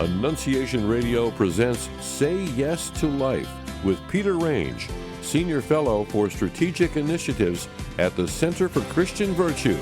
Annunciation Radio presents Say Yes to Life with Peter Range, Senior Fellow for Strategic Initiatives at the Center for Christian Virtue.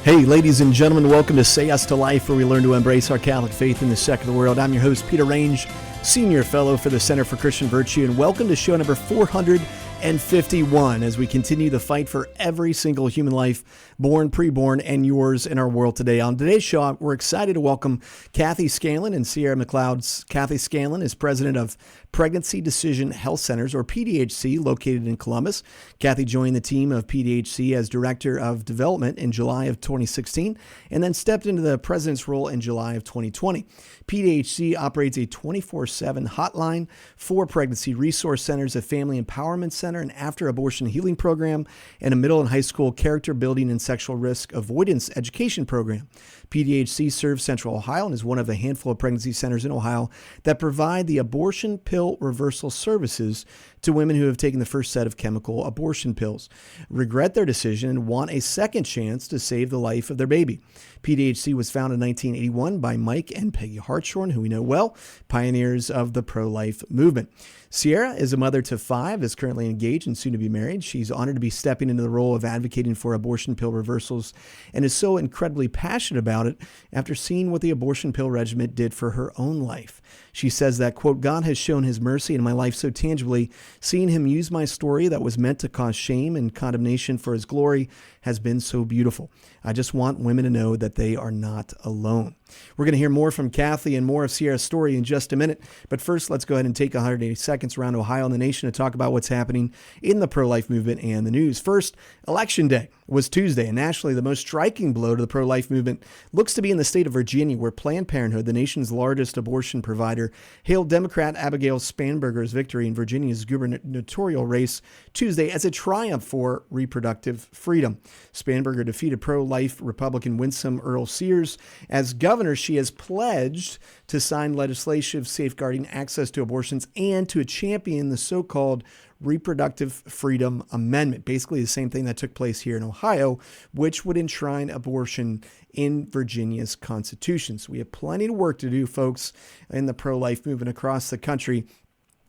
Hey, ladies and gentlemen, welcome to Say Yes to Life, where we learn to embrace our Catholic faith in the secular world. I'm your host, Peter Range, Senior Fellow for the Center for Christian Virtue, and welcome to show number 451 as we continue the fight for every single human life, born, preborn, and yours in our world today. On today's show, we're excited to welcome Kathy Scanlon and Sierra McLeod. Kathy Scanlon is president of Pregnancy Decision Health Centers, or PDHC, located in Columbus. Kathy joined the team of PDHC as Director of Development in July of 2016, and then stepped into the president's role in July of 2020. PDHC operates a 24/7 hotline, 4 pregnancy resource centers, a family empowerment center, an after-abortion healing program, and a middle and high school character building and sexual risk avoidance education program. PDHC serves Central Ohio and is one of a handful of pregnancy centers in Ohio that provide the abortion pill reversal services to women who have taken the first set of chemical abortion pills, regret their decision, and want a second chance to save the life of their baby. PDHC was founded in 1981 by Mike and Peggy Hartshorn, who we know well, pioneers of the pro-life movement. Sierra is a mother to 5, is currently engaged and soon to be married. She's honored to be stepping into the role of advocating for abortion pill reversals and is so incredibly passionate about it after seeing what the abortion pill regimen did for her own life. She says that, quote, "God has shown his mercy in my life so tangibly. Seeing him use my story that was meant to cause shame and condemnation for his glory has been so beautiful. I just want women to know that they are not alone." We're going to hear more from Kathy and more of Sierra's story in just a minute. But first, let's go ahead and take 180 seconds around Ohio and the nation to talk about what's happening in the pro-life movement and the news. First, Election Day was Tuesday, and nationally, the most striking blow to the pro-life movement looks to be in the state of Virginia, where Planned Parenthood, the nation's largest abortion provider, hailed Democrat Abigail Spanberger's victory in Virginia's gubernatorial race Tuesday as a triumph for reproductive freedom. Spanberger defeated pro-life Republican Winsome Earl Sears. As governor, she has pledged to sign legislation safeguarding access to abortions and to champion the so-called Reproductive Freedom Amendment, basically the same thing that took place here in Ohio, which would enshrine abortion in Virginia's constitution. So we have plenty of work to do, folks, in the pro-life movement across the country.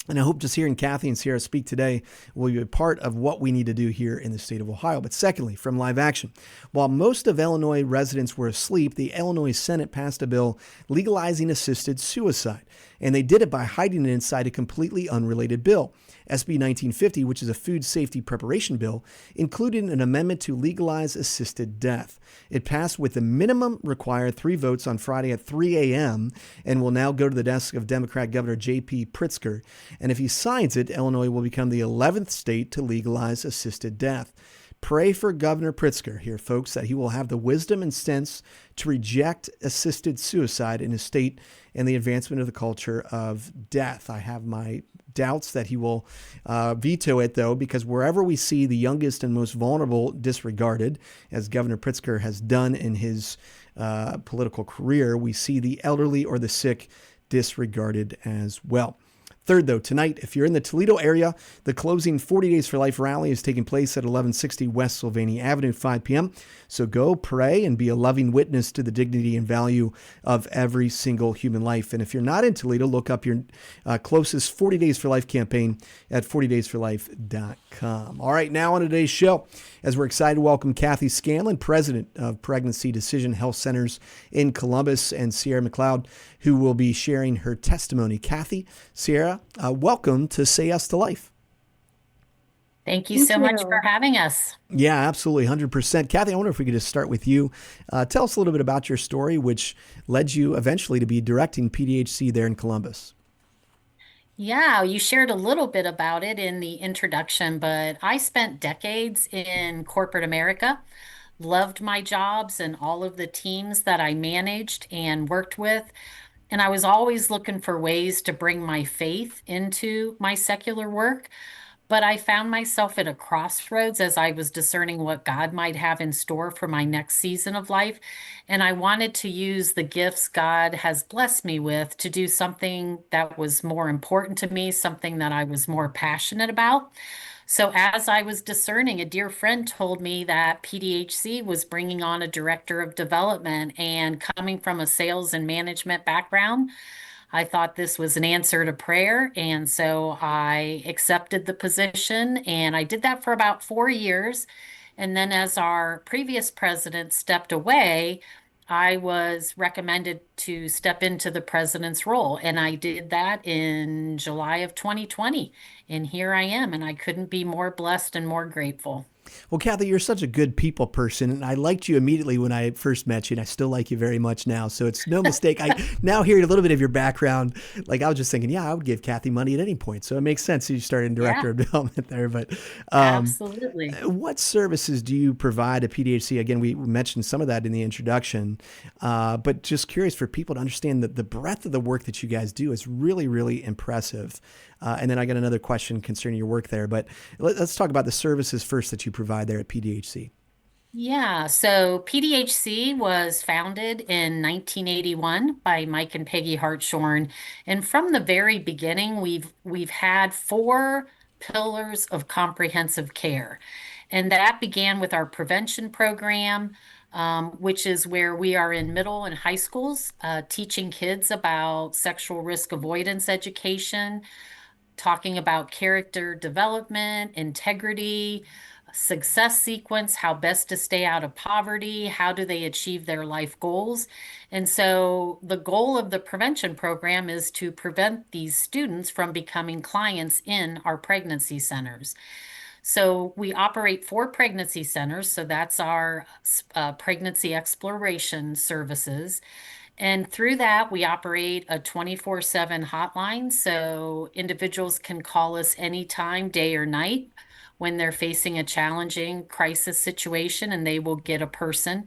And I hope just hearing Kathy and Sierra speak today will be a part of what we need to do here in the state of Ohio. But secondly, from live action, while most of Illinois residents were asleep, the Illinois Senate passed a bill legalizing assisted suicide. And they did it by hiding it inside a completely unrelated bill. SB 1950, which is a food safety preparation bill, included an amendment to legalize assisted death. It passed with the minimum required 3 votes on Friday at 3 a.m. and will now go to the desk of Democrat Governor J.P. Pritzker. And if he signs it, Illinois will become the 11th state to legalize assisted death. Pray for Governor Pritzker here, folks, that he will have the wisdom and sense to reject assisted suicide in his state and the advancement of the culture of death. I have my doubts that he will veto it, though, because wherever we see the youngest and most vulnerable disregarded, as Governor Pritzker has done in his political career, we see the elderly or the sick disregarded as well. Third, though, tonight, if you're in the Toledo area, the closing 40 Days for Life rally is taking place at 1160 West Sylvania Avenue, 5 p.m. So go pray and be a loving witness to the dignity and value of every single human life. And if you're not in Toledo, look up your closest 40 Days for Life campaign at 40daysforlife.com. All right, now on today's show, as we're excited to welcome Kathy Scanlon, president of Pregnancy Decision Health Centers in Columbus, and Sierra McLeod, who will be sharing her testimony. Kathy, Sierra, welcome to Say Yes to Life. Thank you so much for having us. Yeah, absolutely, 100%. Kathy, I wonder if we could just start with you. Tell us a little bit about your story, which led you eventually to be directing PDHC there in Columbus. Yeah, you shared a little bit about it in the introduction, but I spent decades in corporate America, loved my jobs and all of the teams that I managed and worked with. And I was always looking for ways to bring my faith into my secular work. But I found myself at a crossroads as I was discerning what God might have in store for my next season of life. And I wanted to use the gifts God has blessed me with to do something that was more important to me, something that I was more passionate about. So as I was discerning, a dear friend told me that PDHC was bringing on a director of development, and coming from a sales and management background, I thought this was an answer to prayer. And so I accepted the position, and I did that for about 4 years. And then, as our previous president stepped away, I was recommended to step into the president's role. And I did that in July of 2020. And here I am, and I couldn't be more blessed and more grateful. Well, Kathy, you're such a good people person, and I liked you immediately when I first met you, and I still like you very much now. So it's no mistake. I now hear a little bit of your background. Like I was just thinking, yeah, I would give Kathy money at any point. So it makes sense you started in Yeah, director of development there. But absolutely. what services do you provide at PDHC? Again, we mentioned some of that in the introduction, but just curious for people to understand that the breadth of the work that you guys do is really, really impressive. And then I got another question concerning your work there, but let's talk about the services first that you provide there at PDHC. Yeah, so PDHC was founded in 1981 by Mike and Peggy Hartshorn, and from the very beginning, we've had four pillars of comprehensive care, and that began with our prevention program, which is where we are in middle and high schools, teaching kids about sexual risk avoidance education, talking about character development, integrity, success sequence, how best to stay out of poverty, how do they achieve their life goals. And so the goal of the prevention program is to prevent these students from becoming clients in our pregnancy centers. So we operate four pregnancy centers. So that's our pregnancy exploration services. And through that, we operate a 24/7 hotline. So individuals can call us anytime, day or night, when they're facing a challenging crisis situation, and they will get a person.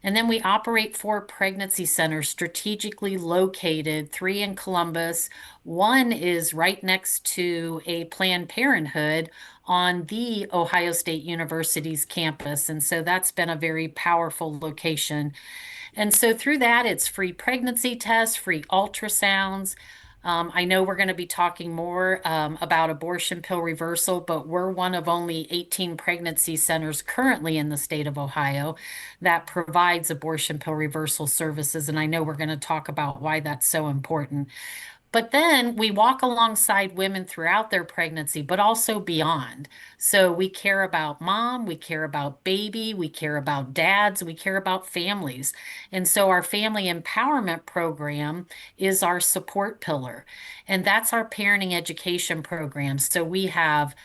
And then we operate four pregnancy centers strategically located, three in Columbus. One is right next to a Planned Parenthood on the Ohio State University's campus. And so that's been a very powerful location. And so through that, it's free pregnancy tests, free ultrasounds. I know we're going to be talking more about abortion pill reversal, but we're one of only 18 pregnancy centers currently in the state of Ohio that provides abortion pill reversal services. And I know we're going to talk about why that's so important. But then we walk alongside women throughout their pregnancy, but also beyond. So we care about mom, we care about baby, we care about dads, we care about families. And so our family empowerment program is our support pillar. And that's our parenting education program. So we have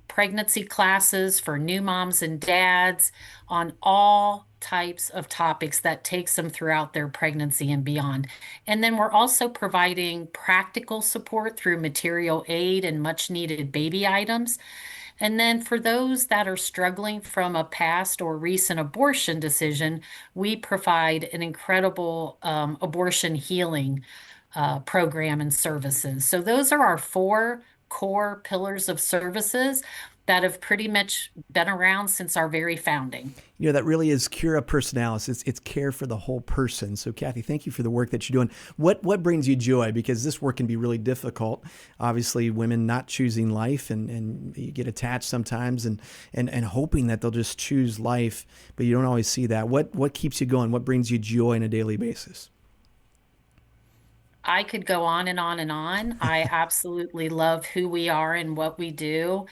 pregnancy classes for new moms and dads on all types of topics that takes them throughout their pregnancy and beyond. And then we're also providing practical support through material aid and much needed baby items. And then for those that are struggling from a past or recent abortion decision, we provide an incredible abortion healing program and services. So those are our four core pillars of services that have pretty much been around since our very founding. You know, that really is cura personalis. It's care for the whole person. So, Kathy, thank you for the work that you're doing. What brings you joy? Because this work can be really difficult. Obviously, women not choosing life, and you get attached sometimes, and hoping that they'll just choose life, but you don't always see that. What keeps you going? What brings you joy on a daily basis? I could go on and on and on. I absolutely love who we are and what we do.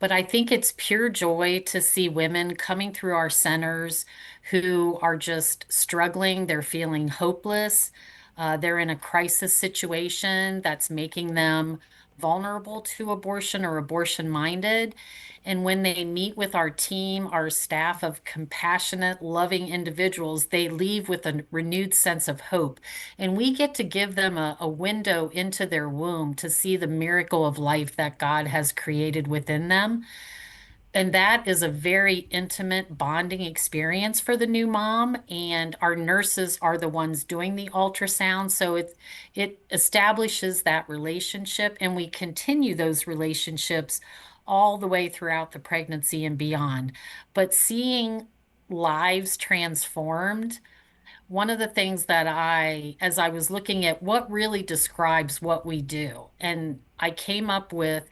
But I think it's pure joy to see women coming through our centers who are just struggling. They're feeling hopeless. They're in a crisis situation that's making them vulnerable to abortion or abortion minded. And when they meet with our team, our staff of compassionate, loving individuals, they leave with a renewed sense of hope. And we get to give them a window into their womb to see the miracle of life that God has created within them. And that is a very intimate bonding experience for the new mom. And our nurses are the ones doing the ultrasound. So it establishes that relationship, and we continue those relationships all the way throughout the pregnancy and beyond. But seeing lives transformed, one of the things that as I was looking at what really describes what we do, and I came up with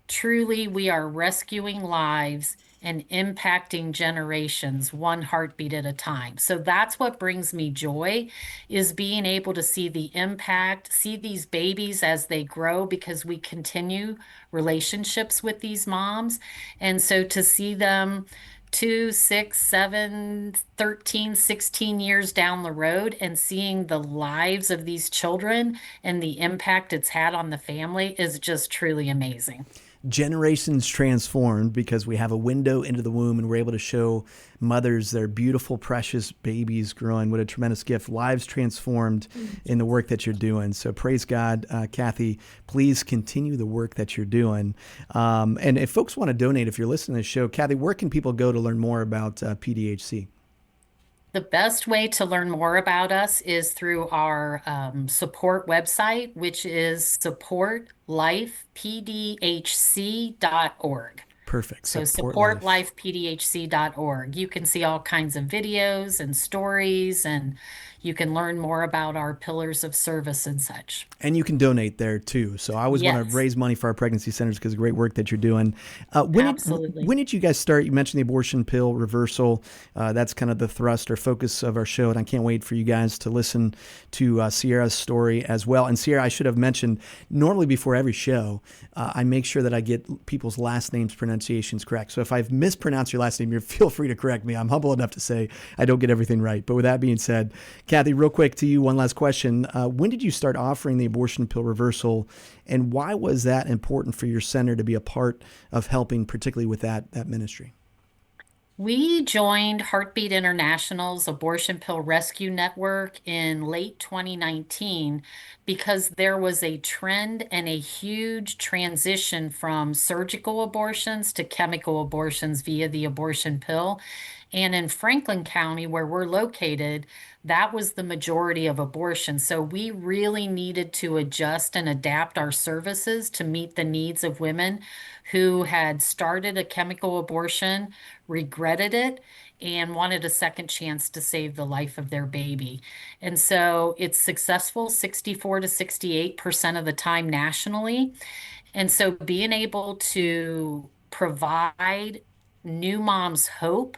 Truly, we are rescuing lives and impacting generations one heartbeat at a time. So that's what brings me joy, is being able to see the impact, see these babies as they grow, because we continue relationships with these moms. And so to see them 2, 6, 7, 13, 16 years down the road and seeing the lives of these children and the impact it's had on the family is just truly amazing. Generations transformed because we have a window into the womb and we're able to show mothers their beautiful, precious babies growing. What a tremendous gift. Lives transformed in the work that you're doing. So praise God. Kathy, please continue the work that you're doing. And if folks want to donate, if you're listening to the show, Kathy, where can people go to learn more about PDHC? The best way to learn more about us is through our support website, which is supportlifepdhc.org. Perfect. So Support Life. supportlifepdhc.org. You can see all kinds of videos and stories, and you can learn more about our pillars of service and such. And you can donate there too. So I always want to Yes, raise money for our pregnancy centers because of the great work that you're doing. absolutely. When did you guys start? You mentioned the abortion pill reversal. That's kind of the thrust or focus of our show. And I can't wait for you guys to listen to Sierra's story as well. And Sierra, I should have mentioned, normally before every show, I make sure that I get people's last names pronunciations correct. So if I've mispronounced your last name, you feel free to correct me. I'm humble enough to say I don't get everything right. But with that being said, Kathy, real quick to you, one last question. When did you start offering the abortion pill reversal, and why was that important for your center to be a part of helping, particularly with that ministry? We joined Heartbeat International's Abortion Pill Rescue Network in late 2019 because there was a trend and a huge transition from surgical abortions to chemical abortions via the abortion pill. And in Franklin County, where we're located, that was the majority of abortions. So we really needed to adjust and adapt our services to meet the needs of women who had started a chemical abortion, regretted it, and wanted a second chance to save the life of their baby. And so it's successful 64 to 68% of the time nationally. And so being able to provide new moms hope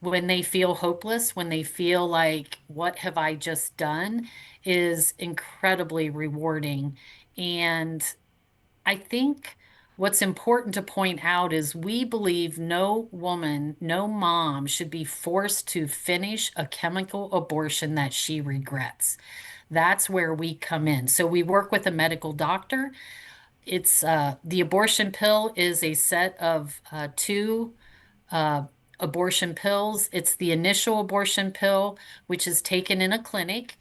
when they feel hopeless, when they feel like, what have I just done, is incredibly rewarding. And I think what's important to point out is we believe no woman, no mom should be forced to finish a chemical abortion that she regrets. That's where we come in. So we work with a medical doctor. It's the abortion pill is a set of two uh, abortion pills. It's the initial abortion pill, which is taken in a clinic.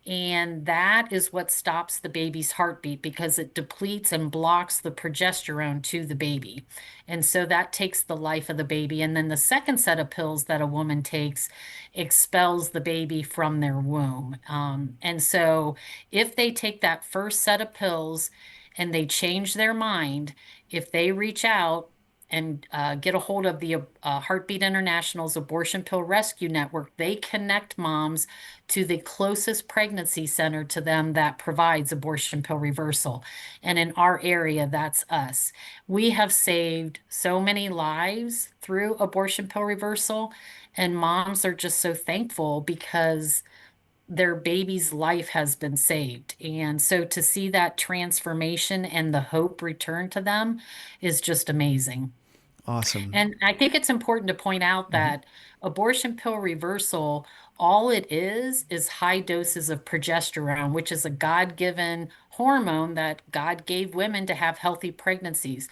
And that is what stops the baby's heartbeat because it depletes and blocks the progesterone to the baby. And so that takes the life of the baby. And then the second set of pills that a woman takes expels the baby from their womb. And so if they take that first set of pills and they change their mind, if they reach out and get a hold of the Heartbeat International's Abortion Pill Rescue Network, they connect moms to the closest pregnancy center to them that provides abortion pill reversal. And in our area, that's us. We have saved so many lives through abortion pill reversal, and moms are just so thankful because their baby's life has been saved. And so to see that transformation and the hope return to them is just amazing. Awesome. And I think it's important to point out that abortion pill reversal, all it is high doses of progesterone, which is a God-given hormone that God gave women to have healthy pregnancies.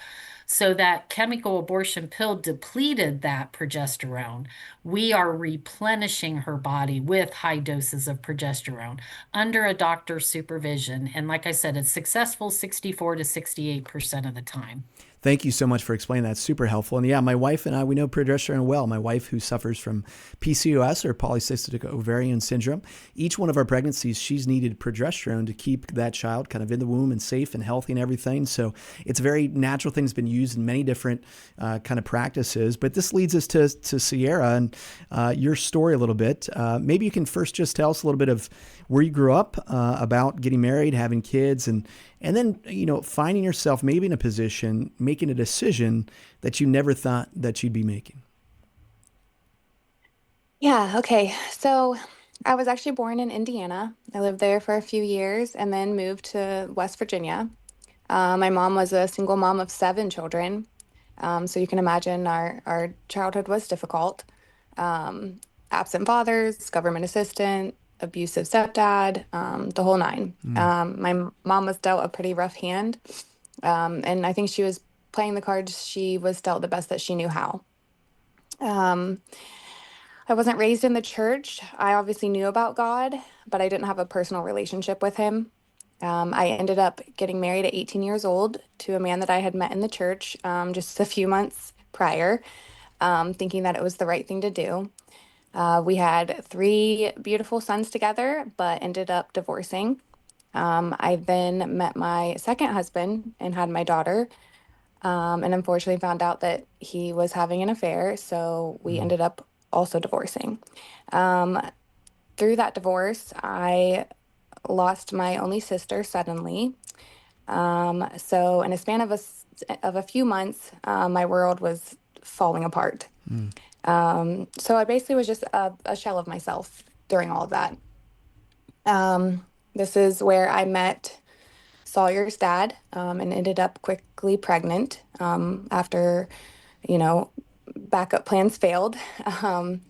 So that chemical abortion pill depleted that progesterone. We are replenishing her body with high doses of progesterone under a doctor's supervision. And like I said, it's successful 64 to 68% of the time. Thank you so much for explaining that. Super helpful. And yeah, my wife and I, we know progesterone well. My wife, who suffers from PCOS or polycystic ovarian syndrome, each one of our pregnancies, she's needed progesterone to keep that child kind of in the womb and safe and healthy and everything. So it's a very natural thing that's been used in many different kind of practices. But this leads us to Sierra and your story a little bit. Maybe you can first just tell us a little bit of where you grew up, about getting married, having kids, and then, finding yourself maybe in a position, maybe making a decision that you never thought that you'd be making? Yeah, okay. So I was actually born in Indiana. I lived there for a few years and then moved to West Virginia. My mom was a single mom of seven children. So you can imagine our childhood was difficult. Um, Absent fathers, government assistant, abusive stepdad, the whole nine. My mom was dealt a pretty rough hand. And I think she was playing the cards she was dealt the best that she knew how. Um, I wasn't raised in the church. I obviously knew about God, but I didn't have a personal relationship with him. I ended up getting married at 18 years old to a man that I had met in the church just a few months prior, thinking that it was the right thing to do. We had three beautiful sons together, but ended up divorcing. I then met my second husband and had my daughter, and unfortunately found out that he was having an affair, so we Mm. ended up also divorcing. Um, Through that divorce, I lost my only sister suddenly. So in a span of a few months, my world was falling apart. Mm. So I basically was just a shell of myself during all of that. This is where I met Sawyer's dad, and ended up quickly pregnant after, you know, backup plans failed. Um,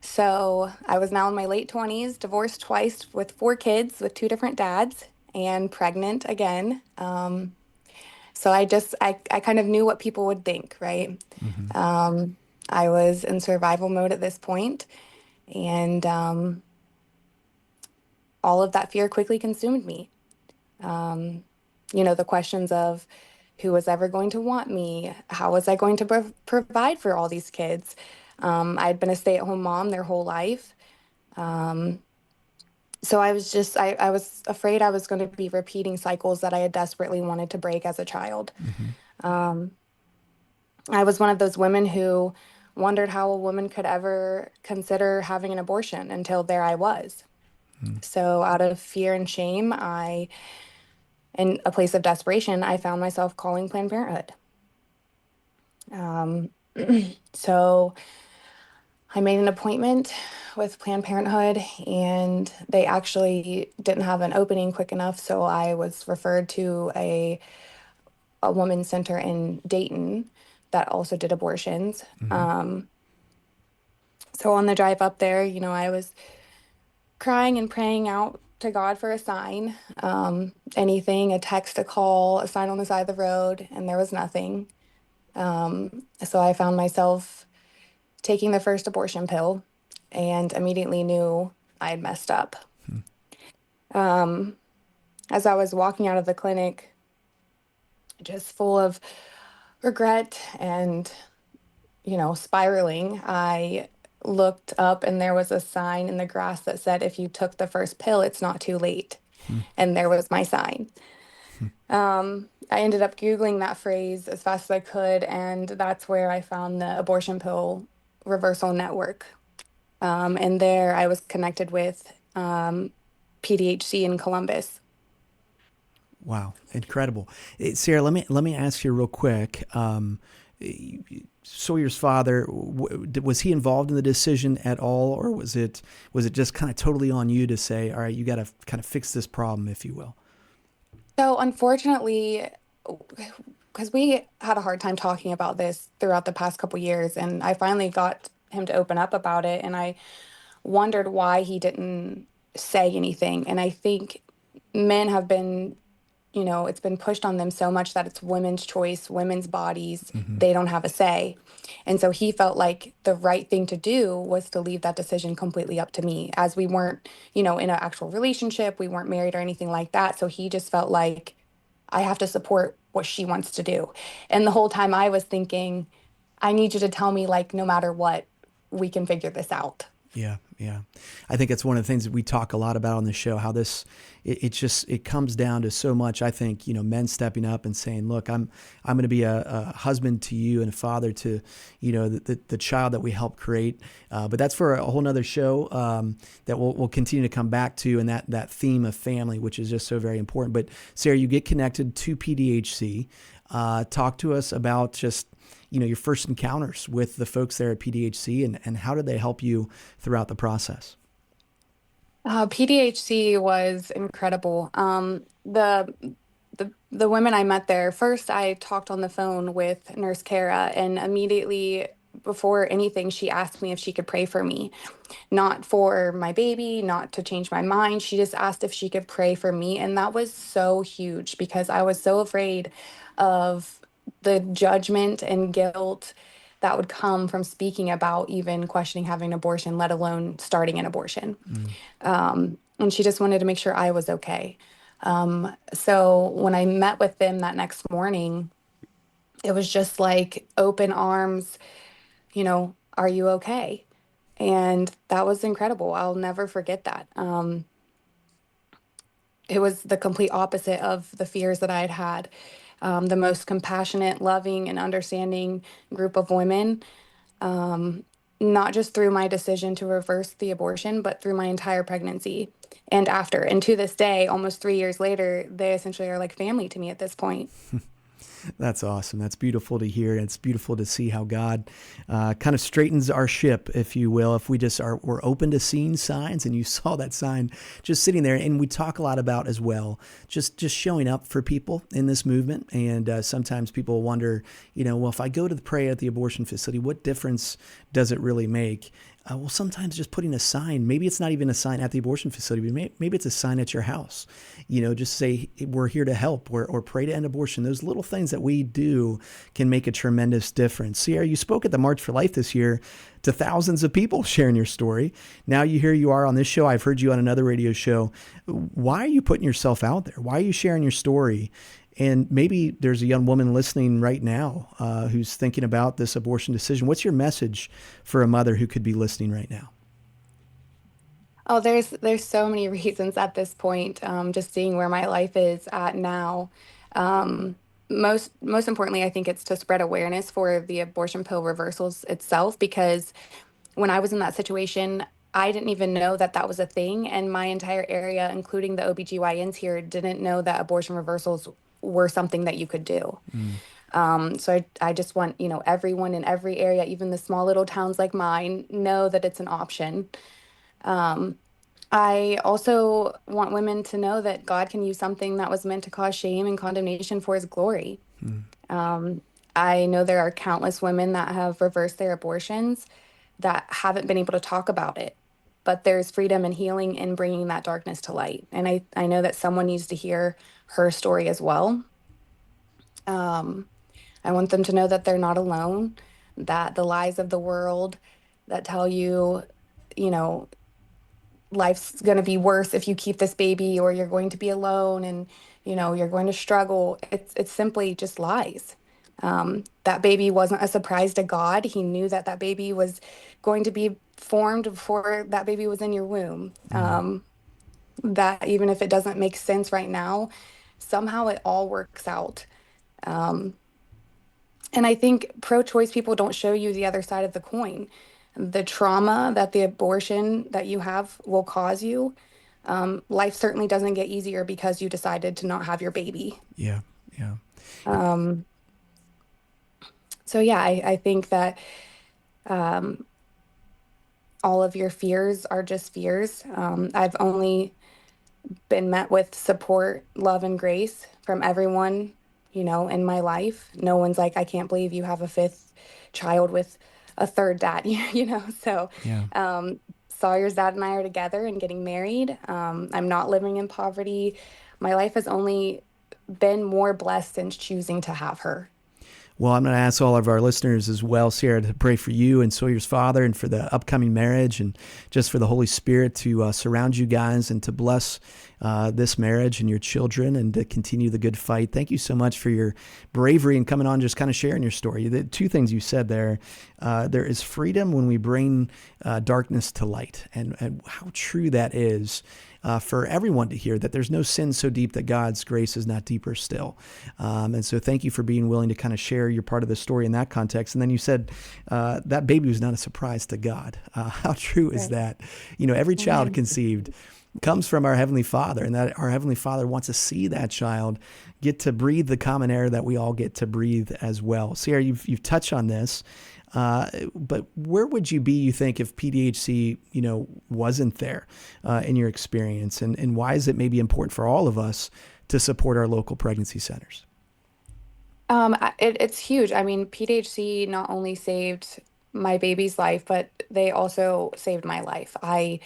so I was now in my late 20s, divorced twice with four kids with two different dads, and pregnant again. So I kind of knew what people would think, right? Mm-hmm. Um, I was in survival mode at this point, and all of that fear quickly consumed me. Um, the questions of who was ever going to want me? How was I going to provide for all these kids? I'd been a stay-at-home mom their whole life. Um, so I was afraid I was going to be repeating cycles that I had desperately wanted to break as a child. Mm-hmm. Um, I was one of those women who wondered how a woman could ever consider having an abortion until there I was. Mm. So out of fear and shame, in a place of desperation, I found myself calling Planned Parenthood. Um, so I made an appointment with Planned Parenthood, and they actually didn't have an opening quick enough, so I was referred to a women's center in Dayton that also did abortions. Mm-hmm. So on the drive up there, I was crying and praying out to God for a sign, anything, a text, a call, a sign on the side of the road, and there was nothing. So I found myself taking the first abortion pill and immediately knew I had messed up. Um, as I was walking out of the clinic, just full of regret and, spiraling, I looked up and there was a sign in the grass that said, if you took the first pill, it's not too late. Mm. And there was my sign. I ended up Googling that phrase as fast as I could, and that's where I found the abortion pill reversal network. And there I was connected with PDHC in Columbus. Wow, incredible. Sarah, let me ask you real quick. Sawyer's father, was he involved in the decision at all, or was it just kind of totally on you to say, all right, you got to kind of fix this problem, if you will? So unfortunately, because we had a hard time talking about this throughout the past couple years, and I finally got him to open up about it, and I wondered why he didn't say anything. And I think men have been, it's been pushed on them so much that it's women's choice, women's bodies, Mm-hmm. they don't have a say. And so he felt like the right thing to do was to leave that decision completely up to me, as we weren't, in an actual relationship, we weren't married or anything like that. So he just felt like I have to support what she wants to do. And the whole time I was thinking, I need you to tell me, like, no matter what, we can figure this out. Yeah, yeah. I think it's one of the things that we talk a lot about on the show, how it comes down to so much. I think, men stepping up and saying, look, I'm going to be a husband to you and a father to, the child that we help create. But that's for a whole nother show that we'll continue to come back to, and that theme of family, which is just so very important. But Sarah, you get connected to PDHC. Talk to us about just, your first encounters with the folks there at PDHC, and how did they help you throughout the process? PDHC was incredible. The women I met there, first I talked on the phone with Nurse Kara, and immediately before anything, she asked me if she could pray for me. Not for my baby, not to change my mind. She just asked if she could pray for me. And that was so huge because I was so afraid of the judgment and guilt that would come from speaking about even questioning having an abortion, let alone starting an abortion. And she just wanted to make sure I was okay. So when I met with them that next morning, it was just like open arms, are you okay? And that was incredible. I'll never forget that. It was the complete opposite of the fears that I had had. The most compassionate, loving, and understanding group of women, not just through my decision to reverse the abortion, but through my entire pregnancy and after. And to this day, almost 3 years later, they essentially are like family to me at this point. That's awesome. That's beautiful to hear. And it's beautiful to see how God kind of straightens our ship, if you will, if we're open to seeing signs. And you saw that sign just sitting there. And we talk a lot about as well, just showing up for people in this movement. And sometimes people wonder, well, if I go to pray at the abortion facility, what difference does it really make? Well, sometimes just putting a sign, maybe it's not even a sign at the abortion facility, but maybe it's a sign at your house, just say, we're here to help, or pray to end abortion. Those little things that we do can make a tremendous difference. Sierra, you spoke at the March for Life this year to thousands of people sharing your story. Now you are on this show. I've heard you on another radio show. Why are you putting yourself out there? Why are you sharing your story? And maybe there's a young woman listening right now who's thinking about this abortion decision. What's your message for a mother who could be listening right now? Oh, there's so many reasons at this point. Just seeing where my life is at now. Most importantly, I think it's to spread awareness for the abortion pill reversals itself, because when I was in that situation, I didn't even know that that was a thing. And my entire area, including the OBGYNs here, didn't know that abortion reversals were something that you could do. So I just want, everyone in every area, even the small little towns like mine, know that it's an option. I also want women to know that God can use something that was meant to cause shame and condemnation for his glory. I know there are countless women that have reversed their abortions that haven't been able to talk about it, but there's freedom and healing in bringing that darkness to light. And I know that someone needs to hear her story as well. I want them to know that they're not alone, that the lies of the world that tell you, life's going to be worse if you keep this baby, or you're going to be alone and, you're going to struggle. It's simply just lies. That baby wasn't a surprise to God. He knew that that baby was going to be formed before that baby was in your womb. That even if it doesn't make sense right now, somehow it all works out. And I think pro-choice people don't show you the other side of the coin. The trauma that the abortion that you have will cause you. Life certainly doesn't get easier because you decided to not have your baby. Yeah. So yeah, I think that all of your fears are just fears. I've only been met with support, love, and grace from everyone, in my life. No one's like, I can't believe you have a fifth child with a third dad, So Yeah. Sawyer's dad and I are together and getting married. I'm not living in poverty. My life has only been more blessed since choosing to have her. Well, I'm going to ask all of our listeners as well, Sierra, to pray for you and Sawyer's father, and for the upcoming marriage, and just for the Holy Spirit to surround you guys and to bless this marriage and your children, and to continue the good fight. Thank you so much for your bravery and coming on, just kind of sharing your story. The two things you said there is freedom when we bring darkness to light, and how true that is. for everyone to hear, that there's no sin so deep that God's grace is not deeper still. And so thank you for being willing to kind of share your part of the story in that context. And then you said that baby was not a surprise to God. How true is that? Every child conceived comes from our Heavenly Father, and that our Heavenly Father wants to see that child get to breathe the common air that we all get to breathe as well. Sierra, you've touched on this, but where would you be, you think, if PDHC, wasn't there in your experience, and why is it maybe important for all of us to support our local pregnancy centers? It's huge. I mean, PDHC not only saved my baby's life, but they also saved my life. I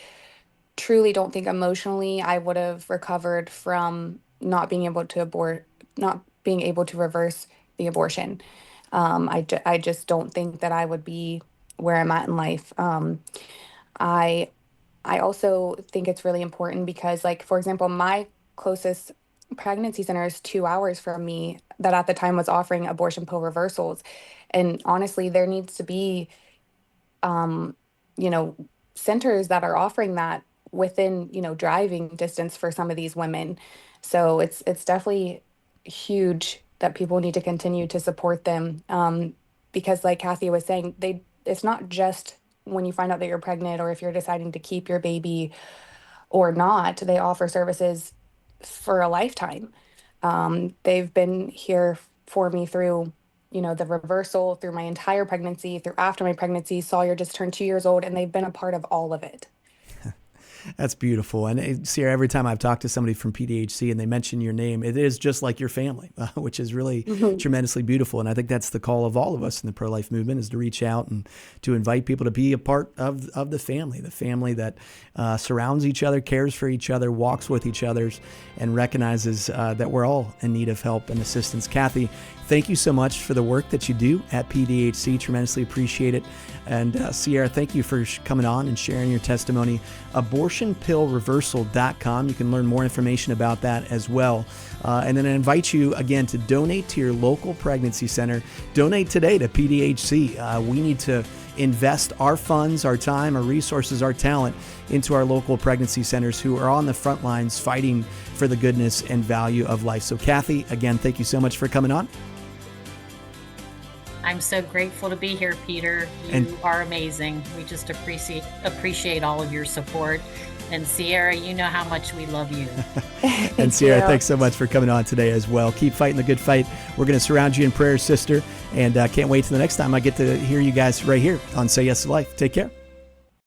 truly don't think emotionally I would have recovered from not being able to reverse the abortion. I just don't think that I would be where I'm at in life. I also think it's really important because, like, for example, my closest pregnancy center is 2 hours from me that at the time was offering abortion pill reversals. And honestly, there needs to be, centers that are offering that within, driving distance for some of these women. So it's definitely huge that people need to continue to support them. Because like Kathy was saying, it's not just when you find out that you're pregnant or if you're deciding to keep your baby or not, they offer services for a lifetime. They've been here for me through, the reversal, through my entire pregnancy, through after my pregnancy. Sawyer just turned 2 years old, and they've been a part of all of it. That's beautiful. And Sierra, every time I've talked to somebody from PDHC and they mention your name, it is just like your family, which is really tremendously beautiful. And I think that's the call of all of us in the pro-life movement, is to reach out and to invite people to be a part of the family that surrounds each other, cares for each other, walks with each other, and recognizes that we're all in need of help and assistance. Kathy, thank you so much for the work that you do at PDHC. Tremendously appreciate it. And Sierra, thank you for coming on and sharing your testimony. Abortionpillreversal.com. You can learn more information about that as well. And then I invite you again to donate to your local pregnancy center. Donate today to PDHC. We need to invest our funds, our time, our resources, our talent into our local pregnancy centers who are on the front lines fighting for the goodness and value of life. So Kathy, again, thank you so much for coming on. I'm so grateful to be here, Peter. You are amazing. We just appreciate all of your support. And Sierra, you know how much we love you. And Sierra, thanks so much for coming on today as well. Keep fighting the good fight. We're going to surround you in prayer, sister. And can't wait till the next time I get to hear you guys right here on Say Yes to Life. Take care.